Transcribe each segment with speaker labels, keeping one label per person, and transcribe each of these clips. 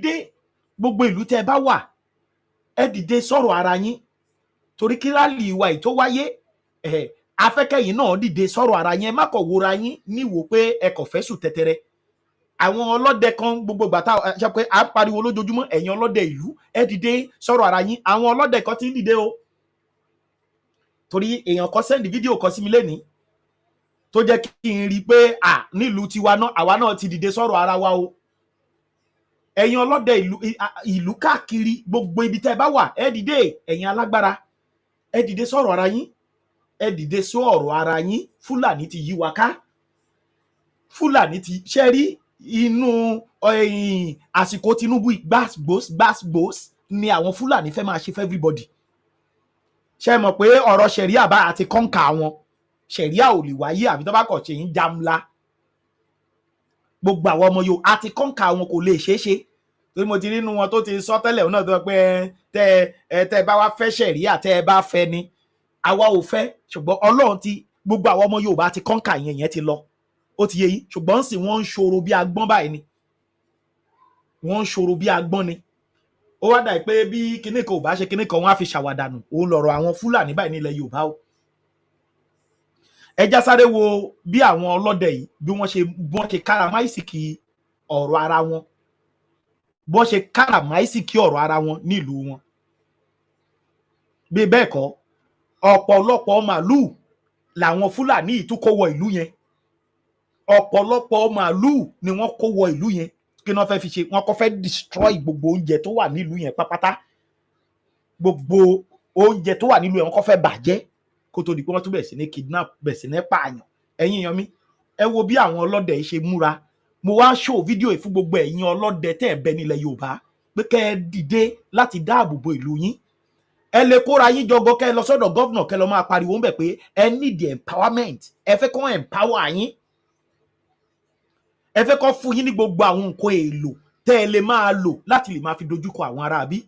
Speaker 1: dìde gbogbo ìlú tẹ́ bá wà ẹ dìde sọ̀rọ̀ ara yín torí kí rálì ìwà ìtó wáyé afẹ́kẹ́yìn náà dìde sọ̀rọ̀ ara yín ẹ má kọ̀ wòra yín níwò pé ẹ kò fẹ́ sùn tẹ́tẹ́rẹ́ àwọn ọlọ́dẹ kan gbogbo gbàtà ṣe pé à ń pariwo lójoojúmọ́ ẹ̀yin ọlọ́dẹ ìlú ẹ dìde sọ̀rọ̀ ara yín àwọn ọlọ́dẹ kan ti ń dìde o torí èèyàn kan sẹ́ndì fídíò kan sí mi lénìí tó jẹ́ kí n rí i pé nílùú tiwa náà àwa náà ti dìde sọ̀rọ̀ ara wa o ẹ̀yin ọlọ́dẹ ìlú káàkiri gbogbo ibi tẹ́ ẹ bá wà ẹ dìde ẹ̀yin alágbára ẹ dìde sọ̀rọ̀ ara yín ẹ dìde sọ̀rọ̀ ara yín Fúlàní ti yí wa ká Fúlàní ti ṣe rí inú àsìkò Tinubu gbàsgbòs ni àwọn Fúlàní fẹ́ máa ṣe fún everybody ṣe mọ̀ pé ọ̀rọ̀ ṣẹ̀ríà bá àti kọ́ńkà wọn ṣẹ̀ríà ò lè wáyé àbí tó bá kọ̀ ṣe ń jamla gbogbo àwọn ọmọ yòó àti kọ́ńkà wọn kò lè ṣeé ṣe torí mo ti rí inú wọn tó ti sọ tẹ́lẹ̀ náà tó pé tẹ́ bá wá fẹ́ ṣẹ̀ríà tẹ́ bá fẹ́ ni àwa ò fẹ́ ṣùgbọ́n Ọlọ́run ti gbogbo àwọn ọmọ Yorùbá ti kọ́ńkà yẹn ti lọ ó ti yé yín ṣùgbọ́n sì wọ́n ń ṣòro bí agbọ́n báyìí ni wọ́n ń ṣòro bí agbọ́n ni ó wá dà pé bí kinní kan ò bá ṣe kinní kan wọ́n á fi ṣàwàdànù òun lọ̀rọ̀ àwọn Fúlàní báyìí nílẹ̀ Yorùbá o ẹjá sáré wo bí àwọn ọlọ́dẹ yìí bí wọ́n ṣe káràmáìsìkì ọ̀rọ̀ ara wọn bọ́n ṣe káràmáìsìkì ọ̀rọ̀ ara wọn nílùú wọn bí bẹ́ẹ̀ kọ́ ọ̀pọ̀lọpọ̀ màálùú làwọn Fúlàní yìí tún kó wọ ìlú yẹn ọ̀pọ̀lọpọ̀ màálùú ni wọ́n kó wọ ìlú yẹn kí wọ́n fẹ́ fi ṣe wọ́n kọ́ fẹ́ destroy gbogbo oúnjẹ tó wà nílùú yẹn pápátá gbogbo oúnjẹ tó wà nílùú yẹn wọ́n kọ́ fẹ́ bàjẹ́ kó tó di pé wọ́n tún bẹ̀rẹ̀ sí ní kidnap bẹ̀rẹ̀ sí ní pààyàn ẹ̀yin èèyàn mi ẹ wo bí àwọn ọlọ́dẹ yìí ṣe múra mo wá ṣó fídíò yìí fún gbogbo ẹ̀yin ọlọ́dẹ tẹ́ ẹ̀ bẹ nílẹ̀ Yorùbá pé kẹ́ ẹ dìde láti dáàbò bo ìlú yín ẹ lè kóra yín jọgọ kẹ́ ẹ lọ sọ́dọ̀ gọ́vnà kẹ́ ẹ lọ máa pariwo ń bẹ̀ pé ẹ need the empowerment ẹ fẹ́ kọ́ empower yín ẹ fẹ́ kọ́ fún yín ní gbogbo àwọn nǹkan èèlò tẹ́ ẹ lè máa lò láti lè máa fi dojúkọ àwọn aráabí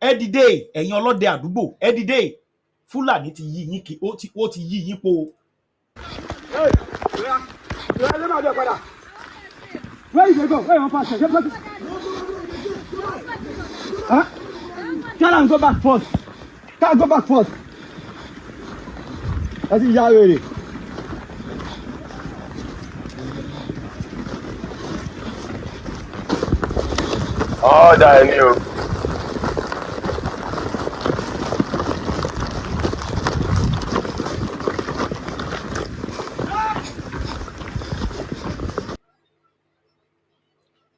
Speaker 1: ẹ dìde ẹ̀yin ọlọ́dẹ àdúgbò ẹ dìde Fúlàní ti yí yín kí ó ti yí yín po.
Speaker 2: Where you go? Where you pass? Huh? Tell him go back first. Can't go back first. That's it, Yahweh.
Speaker 3: Oh, Daniel.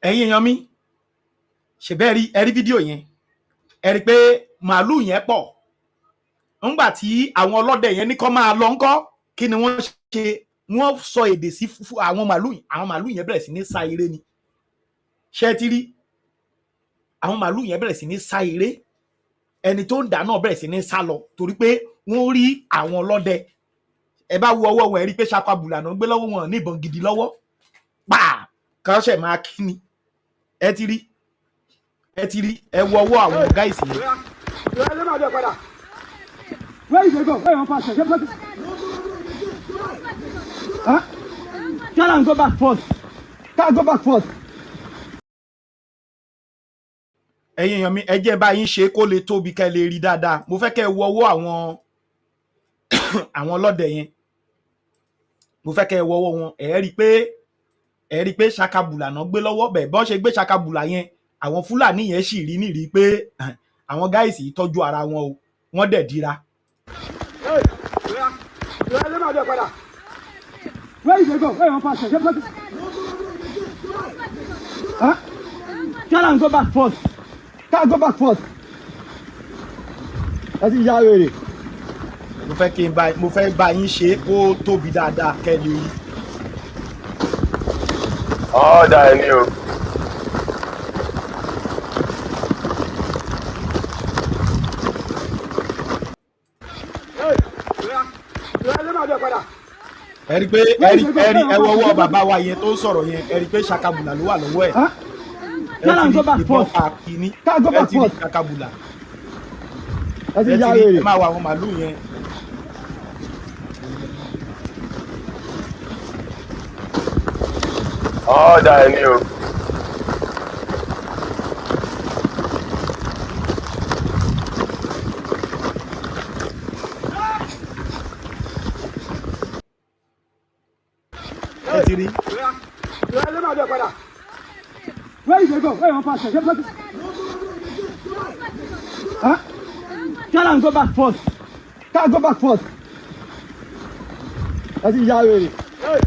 Speaker 1: ẹ̀yin èèyàn mi ṣe bẹ́ẹ̀ rí ẹ rí fídíò yẹn ẹ rí pé màálùú yẹn pọ̀ ńgbà tí àwọn ọlọ́dẹ yẹn ní kó máa lọ ńkọ́ kí ni wọ́n ṣe wọ́n sọ èdè sí àwọn màálùú yẹn bẹ̀rẹ̀ sí ní sá eré ni ṣé ti rí àwọn màálùú yẹn bẹ̀rẹ̀ sí ní sá eré ẹni tó ń dà náà bẹ̀rẹ̀ sí ní sá lọ torí pé wọ́n rí àwọn ọlọ́dẹ ẹ bá wo ọwọ́ wọn ẹ rí pé ṣakabùlà náà gbé lọ́wọ́ wọn ní ìbọn gidi lọ́wọ́ pàà kan ṣẹ̀ máa kí ni ẹ ti rí ẹ wo ọwọ́ àwọn ọ̀gá ìsìn yẹn.
Speaker 2: Where you go? Where you pass? Huh? Tell him go back first. Can't go back first.
Speaker 1: ẹ̀yin èèyàn mi ẹ jẹ́ bá yín ṣe kó lè tóbi kẹ́ lè rí dáadáa mo fẹ́ kẹ́ ẹ wo ọwọ́ àwọn ọlọ́dẹ yẹn mo fẹ́ kẹ́ ẹ wo ọwọ́ wọn ẹ rí pé ṣakabùlà náà gbé lọ́wọ́ bẹ́ẹ̀ bọ́n ṣe gbé ṣakabùlà yẹn àwọn Fúlàní yẹn sì rí nìrí pé àwọn gáìsì yìí tọ́jú ara wọn o wọ́n dẹ̀ dira.
Speaker 2: Where you go? Where you pass? Huh? Tell him go back first. Can't go back first. That's it, Yahweh.
Speaker 1: mo fẹ́ bá yín ṣe kó tóbi dáadáa kẹ́ lè rí.
Speaker 3: Oh, Daniel.
Speaker 1: ẹ rí pé ẹ wo ọwọ́ bàbá wa yẹn tó ń sọ̀rọ̀ yẹn ẹ rí pé ṣakabùlà ló wà lọ́wọ́ ẹ̀ ẹ ti rí ìbọn àkíní ẹ ti rí ṣakabùlà ẹ ti rí ẹ máa wọ àwọn màálùú yẹn.
Speaker 3: Oh, Daniel.
Speaker 2: they go? Where you want pass? Huh? Tell them go back first. Can't go back first. That's it, Yahweh. Hey,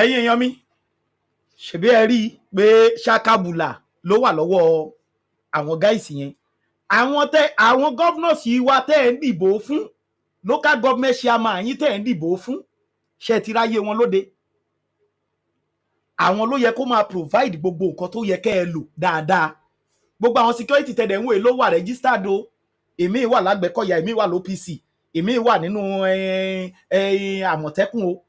Speaker 1: ẹ̀yin èèyàn mi ṣebí ẹ rí pé ṣàkàbùlà ló wà lọ́wọ́ àwọn guys yẹn àwọn governors yìí wá tẹ́ ń dìbò fún local government chairman yín tẹ́ ń dìbò fún ṣe ti ráyé wọn lóde àwọn ló yẹ kó máa provide gbogbo nǹkan tó yẹ kẹ́ ẹ lò dáadáa gbogbo àwọn security tẹ̀dẹ̀ ń wò ló wà registered o èmi wà lágbẹ́kọ̀yà èmi wà l'OPC èmi wà nínú àmọ̀tẹ́kùn o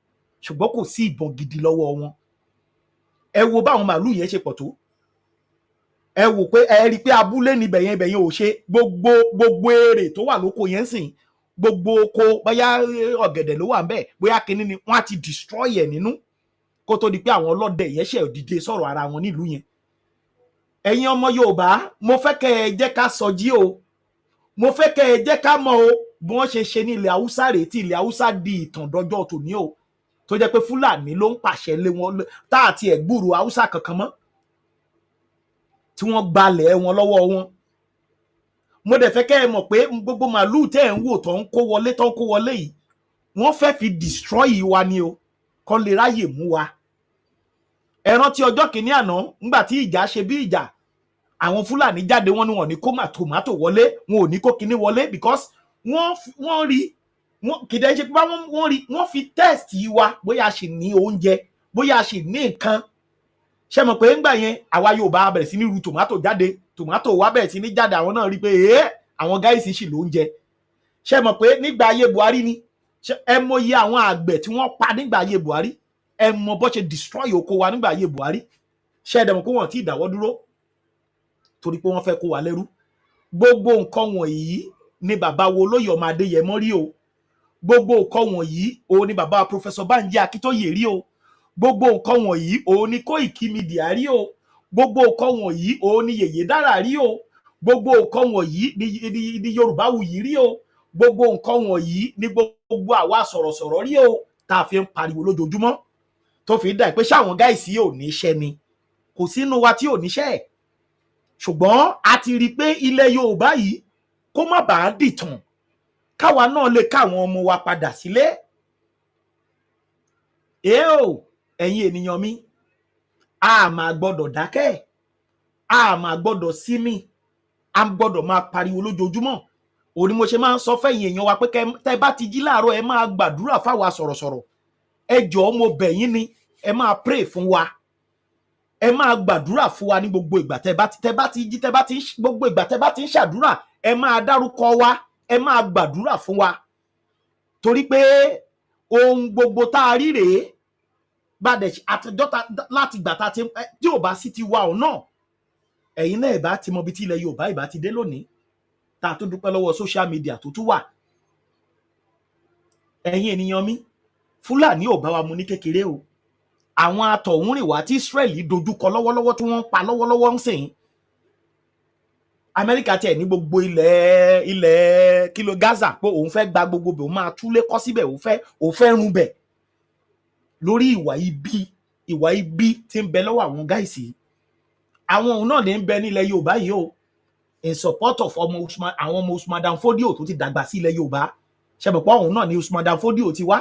Speaker 1: ṣùgbọ́n kò sí ìbọn gidi lọ́wọ́ wọn ẹ wo báwọn màálù yẹn ṣe pọ̀ tó ẹ wò pé ẹ rí i pé abúlé ní bẹ̀yẹn ò ṣe gbogbo èrè tó wà lóko yẹn sìn gbogbo oko bóyá ọ̀gẹ̀dẹ̀ ló wà ń bẹ̀ bóyá kinní ni wọ́n á ti destroy ẹ̀ nínú kó tó di pé àwọn ọlọ́dẹ yẹn ṣe dìde sọ̀rọ̀ ara wọn nílùú yẹn ẹ̀yin ọmọ Yorùbá mo fẹ́ kẹ́ ẹ jẹ́ ká sọjí o mo fẹ́ kẹ́ ẹ jẹ́ ká mọ̀ o bí wọ́n ṣe ní ilẹ̀ Haúsá rèé tí ilẹ̀ Haúsá di ìtàn dọjọ́ tòní o tó jẹ́ pé Fúlàní ló ń pàṣẹ lé wọn tá àti ẹ̀gbúrú Haúsá kankan mọ́ tí wọ́n gbalẹ̀ wọn lọ́wọ́ wọn mo dẹ̀ fẹ́ kẹ́ ẹ mọ̀ pé gbogbo màálù tẹ́ ẹ̀ ń wò tó ń kó wọlé yìí wọ́n fẹ́ fi destroy wa ni o kán lè ráyè mú wa ẹ rántí ọjọ́ kìíní àná ńgbà tí ìjà ṣe bí ìjà àwọn Fúlàní jáde wọn ni wọn ní kó tòmátò wọlé wọn ò ní kó kinní wọlé because wọ́n rí kìdẹ́ ṣe pé wọ́n rí wọ́n fi test wa bóyá a ṣì ní oúnjẹ bóyá a ṣì ní nǹkan ṣe mọ̀ pé ńgbà yẹn àwa Yorùbá bẹ̀rẹ̀ sí ní ru tòmátò jáde tòmátò wa bẹ̀rẹ̀ sí ní jáde àwọn náà rí pé àwọn gáìsì ṣì lóúnjẹ ṣe mọ̀ pé nígbà ayé Buhari ni ẹ mọyì àwọn àgbẹ̀ tí wọ́n pa nígbà ayé Buhari ẹ mọ bó ṣe destroy oko wa nígbà ayé Buhari ṣe ẹ̀dẹ̀ mọ̀ pé wọ́n ti dáwọ́ dúró torí pé wọ́n fẹ́ kó wa lẹ́rú gbogbo nǹkan wọ̀nyí ni bàbá wo Olóyè Ọmọ Adéyẹmọ rí o gbogbo nǹkan wọ̀nyí òun ni bàbá Professor Banji Akíntóyè rí o gbogbo nǹkan wọ̀nyí òun ni Koiki Media rí o gbogbo nǹkan wọ̀nyí òun ni Yèyé Dára rí o gbogbo nǹkan wọ̀nyí ni Yorùbáwùyí rí o gbogbo nǹkan wọ̀nyí ni gbogbo àwa sọ̀rọ̀sọ̀rọ̀ rí o tá a fi ń pariwo lójoojúmọ́ tó fi dà pé ṣáwọn gáìsì ò ní iṣẹ́ ni kò sínú wa tí ò níṣẹ́ ẹ̀ ṣùgbọ́n a ti rí i pé ilẹ̀ Yorùbá yìí kó má bàa dìtàn káwa náà lè káwọn ọmọ wa padà sílé ẹ̀yin ènìyàn mi a máa gbọ́dọ̀ dákẹ́ a máa gbọ́dọ̀ sinmi a gbọ́dọ̀ máa pariwo lójoojúmọ́ òní mo ṣe máa ń sọ fẹ́yìn èèyàn wa pé tẹ́ bá ti jí láàárọ̀ ẹ máa gbàdúrà fáwa sọ̀rọ̀sọ̀rọ̀ ẹ jọ̀ọ́ mo bẹ̀ yín ni ẹ máa pray fún wa ẹ máa gbàdúrà fún wa ní gbogbo ìgbà tẹ́ bá ti jí gbogbo ìgbà tẹ́ bá ti ń ṣàdúrà ẹ máa dárúkọ wa ẹ máa gbàdúrà fún wa torí pé ohun gbogbo tá a rí rèé gbàdẹ̀ àtijọ́ láti ìgbà tá a ti tí ò bá sí ti wa ọ̀hún náà ẹ̀yin náà ẹ̀ bá ti mọ ibi tí ilẹ̀ Yorùbá ìbá ti dé lónìí tá a tó dúpẹ́ lọ́wọ́ social media tó tún wà ẹ̀yin ènìyàn mi Fúlàní ò bá wa mu ní kékeré o àwọn atọ̀húnrìnwá tí Israeli dojúkọ lọ́wọ́lọ́wọ́ tí wọ́n ń pa lọ́wọ́lọ́wọ́ ń sìn Amẹ́ríkà tiẹ̀ ní gbogbo ilẹ̀ kìlò Gaza pé òun fẹ́ gba gbogbo bẹ̀ òun máa túlé kọ́ síbẹ̀ òun fẹ́ run bẹ̀ lórí ìwà ibi tí ń bẹ lọ́wọ́ àwọn gáìsì àwọn òun náà ní ń bẹ nílẹ̀ Yorùbá yìí o in support of àwọn ọmọ Usman Dan Fodio tó ti dàgbà sí ilẹ̀ Yorùbá ṣẹ̀bọ̀pọ̀ òun náà ní Usman Dan Fodio ti wá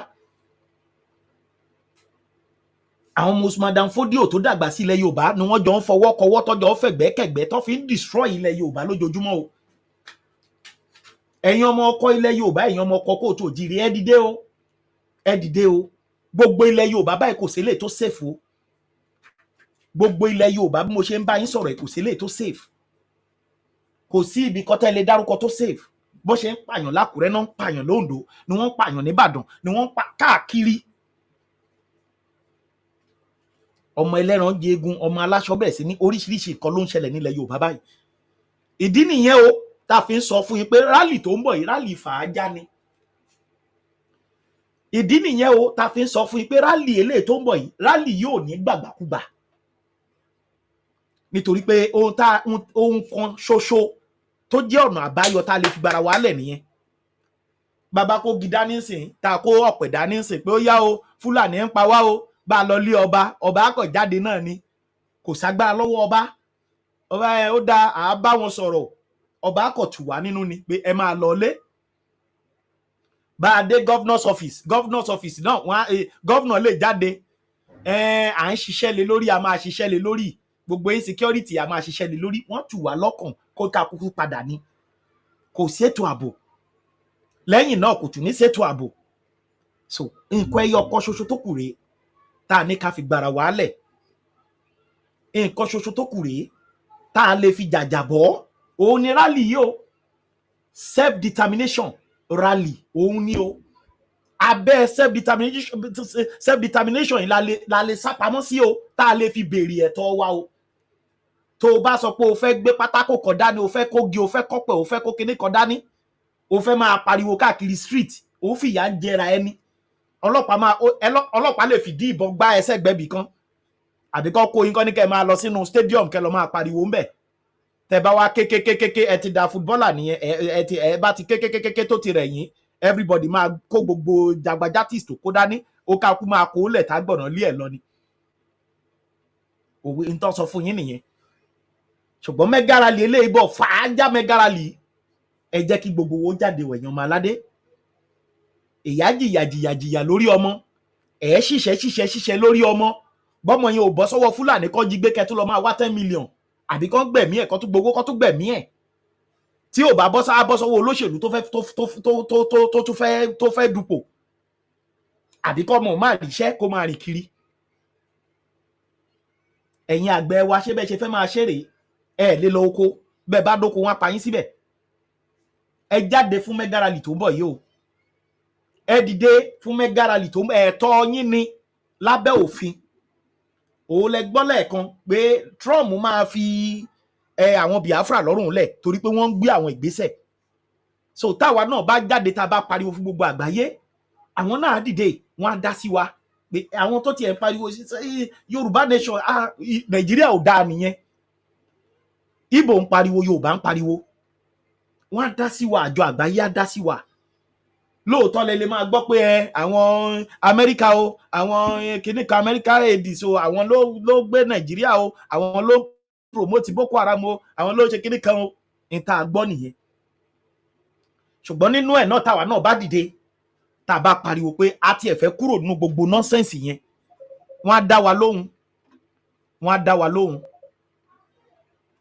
Speaker 1: àwọn ọmọ Usman Dan Fodio tó dàgbà sí ilẹ̀ Yorùbá ni wọ́n jọ ń fọwọ́ kọwọ́ tọ́jọ́ fẹ̀gbẹ́kẹ̀gbẹ́ tó fi ń destroy ilẹ̀ Yorùbá lójoojúmọ́ o ẹ̀yin ọmọ ọkọ ilẹ̀ Yorùbá ẹ̀yin ọmọ ọkọ kó tó jìrì ẹ dìde o gbogbo ilẹ̀ Yorùbá báyìí kò sílẹ̀ tó safe o gbogbo ilẹ̀ Yorùbá bí mo ṣe ń bá yín sọ̀rọ̀ kò sílẹ̀ tó safe kò sí ibi kọ́tẹ́ lè dárúkọ tó safe bó ṣe ń pààyàn l'Ákúrẹ́ náà ń pààyàn l'Oǹdó ni wọ́n ń pààyàn n'Íbàdàn ni wọ́n ń pa káàkiri ọmọ ẹlẹ́ran jẹgun ọmọ aláṣọ bẹ̀rẹ̀ sí ní oríṣiríṣi nǹkan ló ń ṣẹlẹ̀ nílẹ̀ Yorùbá báyìí ìdí nìyẹn o tá a fi ń sọ fún yín pé rálì tó ń bọ̀ yìí rálì fàájá ni ìdí nìyẹn o tá a fi ń sọ fún yín pé rálì eléyìí tó ń bọ̀ yìí rálì yóò ní gbàgbàkúgbà nítorí pé ohun kan ṣoṣo tó jẹ́ ọ̀nà àbáyọ tá a lè fi gbára wálẹ̀ nìyẹn bàbá kó gi dání sìn tá a kó ọ̀pẹ̀ dání sìn pé ó yá o Fúlàní ń pa wá o bá lọ lé ọba akọ̀ jáde náà ni kò ságbára lọ́wọ́ ọba ẹ ó dá àá bá wọn sọ̀rọ̀ ọba akọ̀ tù wá nínú ni pé ẹ máa lọ lé bá a dé governor's office náà wọn governor lè jáde à ń ṣiṣẹ́ lé lórí a máa ṣiṣẹ́ lé lórí gbogbo insecurity a máa ṣiṣẹ́ lé lórí wọ́n tù wá lọ́kàn kó ká kúkú padà ní kò ṣètò ààbò lẹ́yìn náà kò tún ní ṣètò ààbò so nǹkan ẹyọ kan ṣoṣo tó kù rèé tá a ní ká fi gbàrà wálẹ̀ nǹkan ṣoṣo tó kù rèé tá a lè fi jàjàbọ́ òun ni rally yìí o self determination rally òun ni o abẹ́ self determination yìí la lè sápamọ́ sí o tá a lè fi béèrè ẹ̀tọ́ wa o tó o bá sọ pé o fẹ́ gbé pátákó kan dání o fẹ́ kógi o fẹ́ kọ́pẹ́ o fẹ́ kó kinní kan dání o fẹ́ máa pariwo káàkiri street o fìyà ń jẹra ẹni ọlọ́pàá lè fìdí ìbọn gbá ẹsẹ̀ gbẹ̀bì kan àbí kọ́ kó yín kọ́ ní kẹ́ máa lọ sínú stadium kẹ́ lọ máa pariwo ń bẹ̀ tẹ́ bá wá kékékékéké ẹ ti da footballer nìyẹn ẹ bá ti kékékékéké tó ti rẹ̀ yín everybody máa kó gbogbo jagbajatis tó kó dání ó kákú máa kó lẹ̀ tá gbọ̀nà lé ẹ̀ lọ ni òwe ń tọ́ sọ fún yín nìyẹn ṣùgbọ́n mẹ́gàràlì eléyìí bọ̀ fàájà mẹ́gàràlì ẹ jẹ́ kí gbogbo owó jáde wẹ̀yàn máa ládé ìyá jìyà lórí ọmọ ẹ̀ ṣiṣẹ́ lórí ọmọ bọ́mọ yẹn ò bọ́ sọ́wọ́ fúlàní kọ́ jí gbé kẹ́ tó lọ máa wá 10 million àbí kán gbẹ̀mí ẹ̀ kán tó gbowó kán tó gbẹ̀mí ẹ̀ tí ò bá bọ́ sọ́wọ́ olóṣèlú tó fẹ́ dupò àbí kọ́ mọ̀ máa ríṣẹ́ kó máa rìn kiri ẹ̀yin àgbẹ̀ wa ṣé bẹ́ẹ̀ ṣe fẹ́ máa ṣeré ẹ̀ lé lọ oko bẹ́ẹ̀ bá dóko wọn pa yín síbẹ̀ ẹ jáde fún mẹ́gàràlì tó ń bọ̀ yìí o ẹ dìde fún mẹ́gàràlì tó ń bọ̀ ẹ̀tọ́ yín ni lábẹ́ òfin òun lẹ gbọ́ lẹ́ẹ̀kan pé Trump máa fi àwọn Biafra lọ́rùn lẹ̀ torí pé wọ́n ń gbé àwọn ìgbésẹ̀ so táwa náà bá jáde tá a bá pariwo fún gbogbo àgbáyé àwọn náà dìde wọ́n á dá sí wa pé àwọn tó tiẹ̀ ń pariwo Yorùbá nation Nàìjíríà ò dáa nìyẹn Ìgbò ń pariwo Yorùbá ń pariwo wọ́n á dá sí wa àjọ àgbáyé á dá sí wa lóòótọ́ lẹ lè máa gbọ́ pé àwọn Amẹ́ríkà o àwọn kìnnìkan Amẹ́ríkà aids o àwọn ló gbé Nàìjíríà o àwọn ló promote Boko Haram o àwọn ló ṣe kìnnìkan o ní tá a gbọ́ nìyẹn ṣùgbọ́n nínú ẹ̀ náà táwa náà bá dìde tá a bá pariwo pé a tiẹ̀ fẹ́ kúrò nínú gbogbo nọ́nsẹ̀nsì yẹn wọ́n á dá wa lóhùn wọ́n á dá wa lóhùn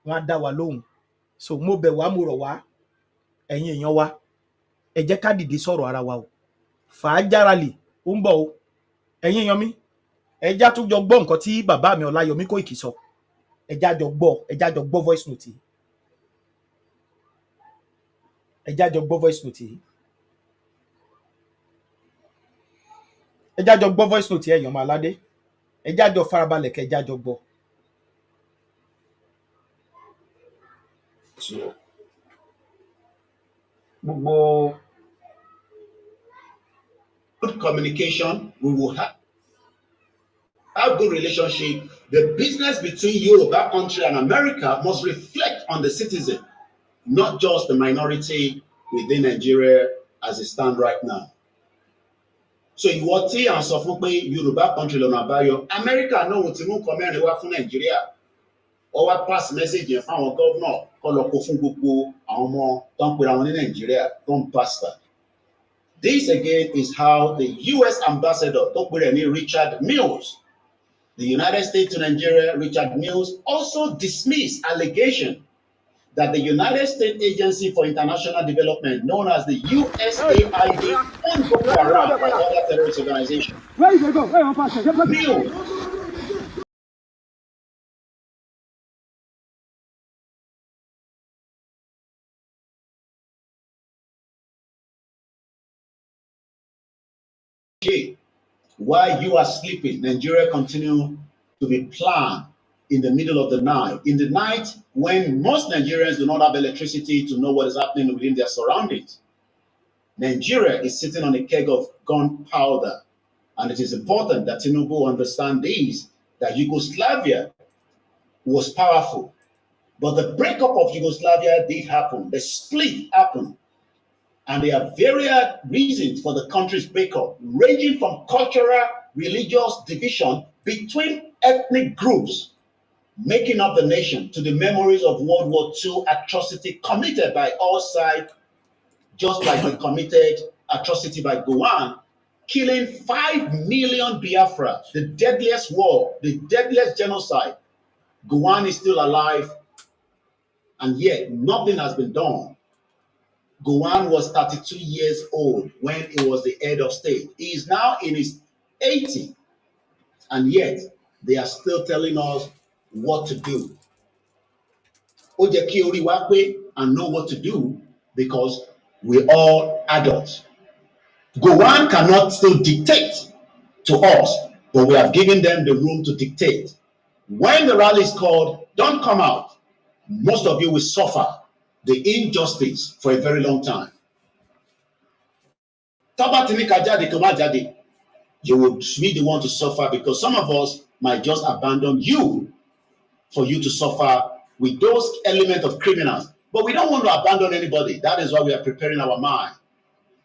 Speaker 1: wọ́n á dá wa lóhùn so mo bẹ̀ wá mo rọ̀ wá ẹ̀yin èèyàn wa ẹ jẹ́ ká dìde sọ̀rọ̀ ara wa o fàájáralè ó ń bọ̀ o ẹ̀yin èèyàn mi ẹ já tún jọ gbọ́ nǹkan tí bàbá mi Ọláyọmí Kóìkì sọ ẹ já jọ gbọ́ voice note yìí ẹ já jọ gbọ́ voice note yìí ẹ já jọ gbọ́ voice note yìí ẹ̀yàn máa ládé ẹ já jọ farabalẹ̀ kẹ́ ẹ já jọ gbọ́.
Speaker 4: Gbogbo good communication, we will have good relationship. The business between Yoruba country and America must reflect on the citizen, not just the minority within Nigeria as it stands right now. So ìwọ tí à ń sọ fún pé Yoruba country lọ́nà àbáyọ, America náà ti mú nǹkan mẹ́rin wá fún Nigeria. Ó wá pass message yẹn fáwọn governor kó lọ kó fún gbogbo àwọn ọmọ tó ń pera wọn ní Nigeria tó ń bastard. This again is how the US ambassador tó pè rẹ̀ ní Richard Mills, the United States to Nigeria, Richard Mills, also dismissed allegation that the United States Agency for International Development, known as the USAID, and Boko Haram and other terrorist organizations.
Speaker 2: Where is it go? Where am I?
Speaker 4: Mills while you are sleeping, Nigeria continue to be planned in the middle of the night. In the night when most Nigerians do not have electricity to know what is happening within their surroundings. Nigeria is sitting on a keg of gunpowder. And it is important that Tinubu understand this, that Yugoslavia was powerful. But the breakup of Yugoslavia did happen. The split happened. And there are various reasons for the country's breakup, ranging from cultural religious division between ethnic groups making up the nation to the memories of World War II atrocity committed by all sides, just like the committed atrocity by Gowon, killing 5 million Biafra, the deadliest war, the deadliest genocide. Gowon is still alive, and yet nothing has been done. Gowon was 32 years old when he was the head of state. He is now in his 80s, and yet they are still telling us what to do. Ó jẹ́ kí orí wa pé and know what to do because we're all adults. Gowon cannot still dictate to us, but we have given them the room to dictate. When the rally is called, don't come out. Most of you will suffer the injustice for a very long time. You will be the one to suffer because some of us might just abandon you for you to suffer with those elements of criminals. But we don't want to abandon anybody. That is why we are preparing our mind.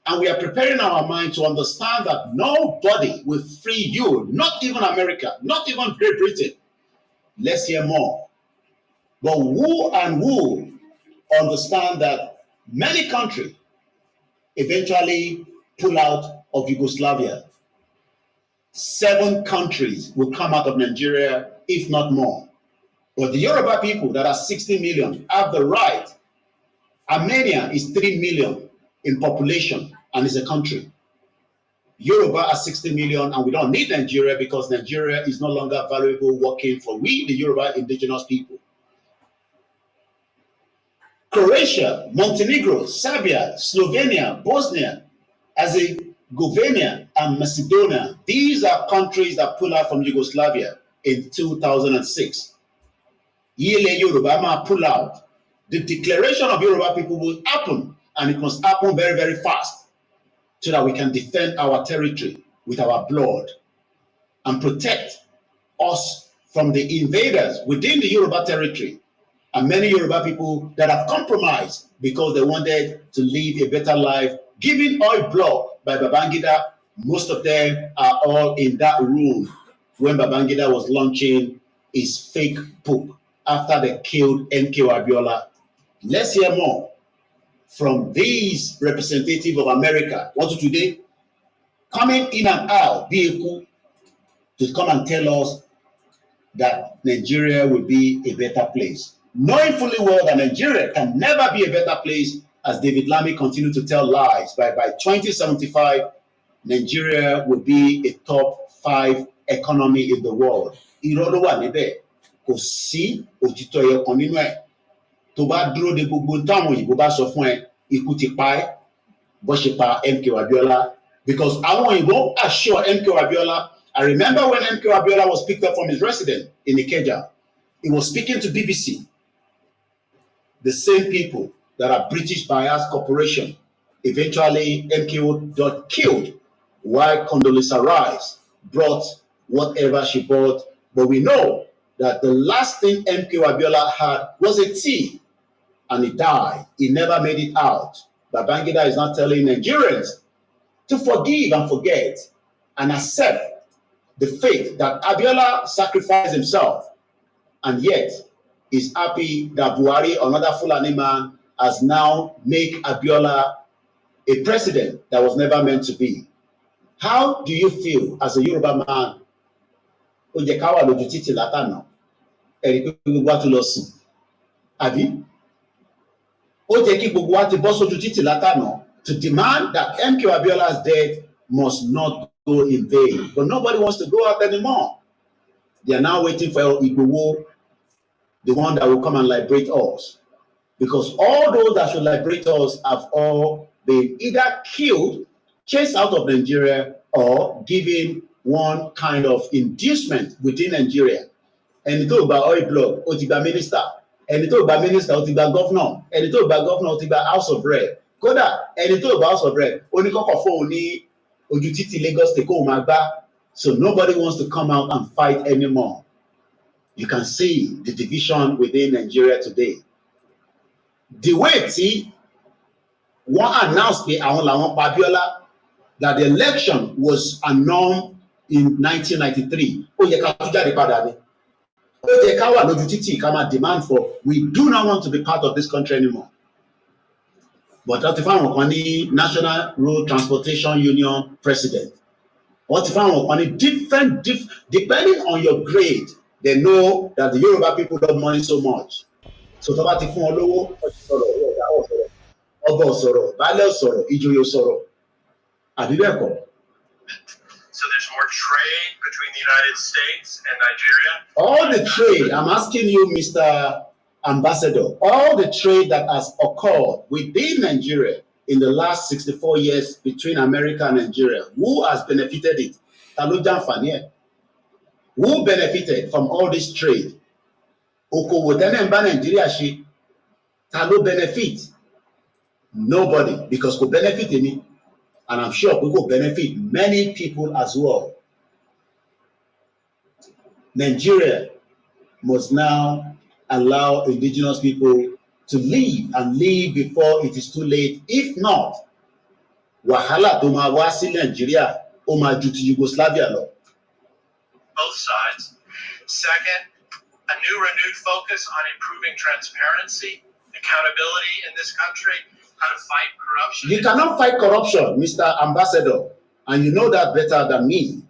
Speaker 4: And we are preparing our mind to understand that nobody will free you, not even America, not even Great Britain. Let's hear more. But who and who understand that many countries eventually pull out of Yugoslavia? 7 countries will come out of Nigeria, if not more. But the Yoruba people that are 60 million have the right. Armenia is 3 million in population and is a country. Yoruba are 60 million and we don't need Nigeria because Nigeria is no longer valuable working for we, the Yoruba indigenous people. Croatia, Montenegro, Serbia, Slovenia, Bosnia, Herzegovina, and Macedonia. These are countries that pulled out from Yugoslavia in 2006. Yele Yoruba ma pull out. The declaration of Yoruba people will happen, and it must happen very, very fast so that we can defend our territory with our blood and protect us from the invaders within the Yoruba territory. And many Yoruba people that have compromised because they wanted to live a better life, given oil block by Babangida. Most of them are all in that room when Babangida was launching his fake book after they killed MK Abiola. Let's hear more from these representatives of America. What today? Coming in and out, vehicle to come and tell us that Nigeria will be a better place. Knowing fully well that Nigeria can never be a better place, as David Lammy continued to tell lies. By 2075, Nigeria will be a top 5 economy in the world. Irọ́ ló wà níbẹ̀, kò sí òtítọ́ ẹyọ kan nínú ẹ̀. Tó bá dúró de gbogbo táwọn òyìnbó bá sọ fún ẹ, ikú ti pa ẹ́, bó ṣe pa MK Abiola. Because àwọn òyìnbó assure MK Abiola. I remember when MK Abiola was picked up from his residence in Ikeja, he was speaking to BBC. The same people that are British Bias Corporation, eventually MK got killed while Condoleezza Rice brought whatever she brought. But we know that the last thing MK Abiola had was a tea, and he died. He never made it out. Babangida is not telling Nigerians to forgive and forget and accept the fate that Abiola sacrificed himself, and yet is happy that Buhari, another Fulani man, has now made Abiola a president that was never meant to be. How do you feel as a Yoruba man? Ó jẹ́ ká wà lójú títì látànà, ẹ̀rí pé gbogbo wa tún lọ sùn, àbí? Ó jẹ́ kí gbogbo wa ti bọ́ sójú títì látànà to demand that MK Abiola's death must not go in vain. But nobody wants to go out anymore. They are now waiting for Igbowo, the one that will come and liberate us. Because all those that should liberate us have all been either killed, chased out of Nigeria, or given one kind of inducement within Nigeria. Ẹni tó gba oil block, ó ti gba minister. Ẹni tó gba minister, ó ti gba governor. Ẹni tó gba governor, ó ti gba house of rep. Kódà ẹni tó gba house of rep, ó ní kọ́kọ́ fóun ní ojú títì Lagos State kó máa gbá. So nobody wants to come out and fight anymore. You can see the division within Nigeria today. The way tí wọ́n announced pé àwọn làwọn pa Abiola, that the election was announced in 1993. Ó yẹ ká tún jáde padà ni. Ó yẹ ká wà lójú títì ká máa demand for, we do not want to be part of this country anymore. But wọ́n ti fáwọn kan ní National Road Transportation Union President. Wọ́n ti fáwọn kan ní different, depending on your grade, they know that the Yoruba people love money so much. So tó bá ti fún wọn lówó, ọba ò sọ̀rọ̀, baálé ò sọ̀rọ̀, ìjòyè ò sọ̀rọ̀. Àbí bẹ́ẹ̀ kọ́?
Speaker 3: So there's more trade between the United States and Nigeria?
Speaker 4: All the trade, I'm asking you, Mr. Ambassador, all the trade that has occurred within Nigeria in the last 64 years between America and Nigeria, who has benefited it? Ta ló jàǹfààní ẹ̀? Who benefited from all this trade? Okòwò tẹ́lẹ̀ ń bá Nàìjíríà ṣe, ta ló benefit? Nobody, because kò benefit èmi. And I'm sure we will benefit many people as well. Nigeria must now allow indigenous people to live and live before it is too late. If not, wàhálà tó máa wá sí Nigeria ó máa ju ti Yugoslavia lọ.
Speaker 3: Both sides. Second, a new renewed focus on improving transparency, accountability in this country, how to fight corruption.
Speaker 4: You cannot fight corruption, Mr. Ambassador, and you know that better than me.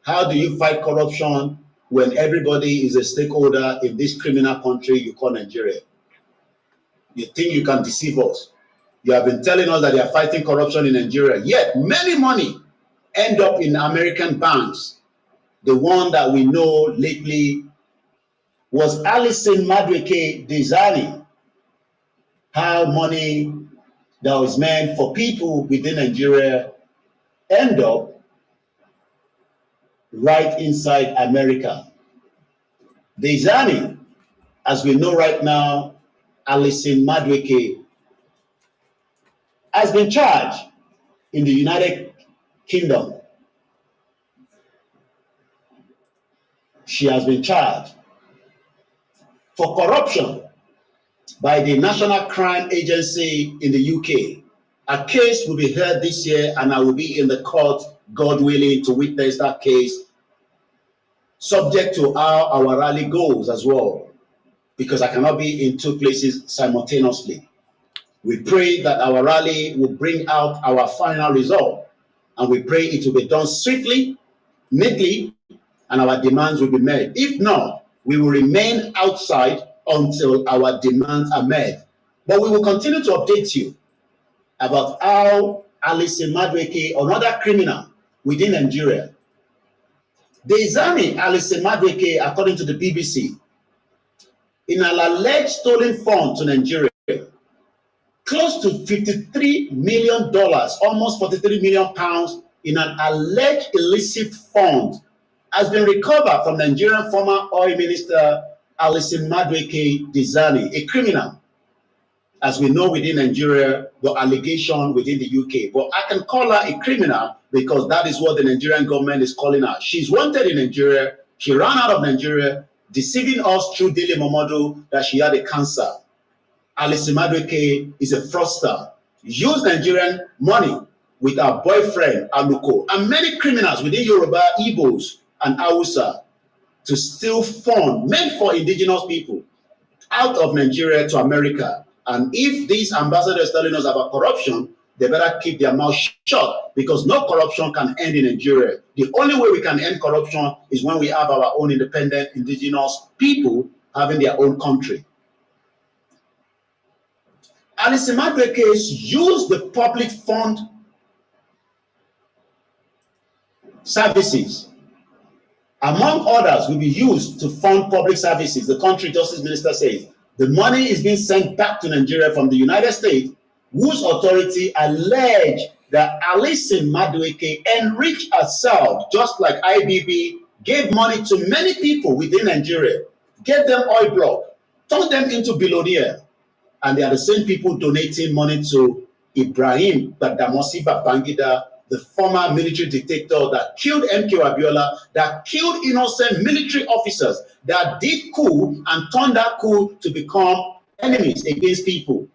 Speaker 4: How do you fight corruption when everybody is a stakeholder in this criminal country you call Nigeria? You think you can deceive us? You have been telling us that you are fighting corruption in Nigeria, yet many money end up in American banks. The one that we know lately was Alison Madueke designing how money that was meant for people within Nigeria end up right inside America. Designing, as we know right now, Alison Madueke has been charged in the United Kingdom. She has been charged for corruption by the National Crime Agency in the UK. A case will be heard this year, and I will be in the court, God willing, to witness that case, subject to how our rally goes as well, because I cannot be in two places simultaneously. We pray that our rally will bring out our final result, and we pray it will be done swiftly, neatly, and our demands will be met. If not, we will remain outside until our demands are met. But we will continue to update you about how Alison Madueke, another criminal within Nigeria, they examined Alison Madueke, according to the BBC, in an alleged stolen fund to Nigeria, close to $53 million, almost 43 million pounds, in an alleged illicit fund has been recovered from Nigerian former oil minister Alison Madueke Dizani, a criminal, as we know within Nigeria, the allegation within the UK. But I can call her a criminal because that is what the Nigerian government is calling her. She's wanted in Nigeria. She ran out of Nigeria, deceiving us through Daily Momodu that she had a cancer. Alison Madueke is a fraudster, used Nigerian money with her boyfriend, Aluko, and many criminals within Yoruba, Igbos, and Hausa to steal funds meant for indigenous people out of Nigeria to America. And if these ambassadors telling us about corruption, they better keep their mouth shut, because no corruption can end in Nigeria. The only way we can end corruption is when we have our own independent indigenous people having their own country. Alison Madueke used the public fund services, among others, will be used to fund public services. The country justice minister says the money is being sent back to Nigeria from the United States, whose authority allege that Alison Madueke enriched herself, just like IBB gave money to many people within Nigeria, gave them oil block, turned them into billionaires, and they are the same people donating money to Ibrahim Badamasi Babangida, the former military dictator that killed MK Abiola, that killed innocent military officers, that did coup and turned that coup to become enemies against people.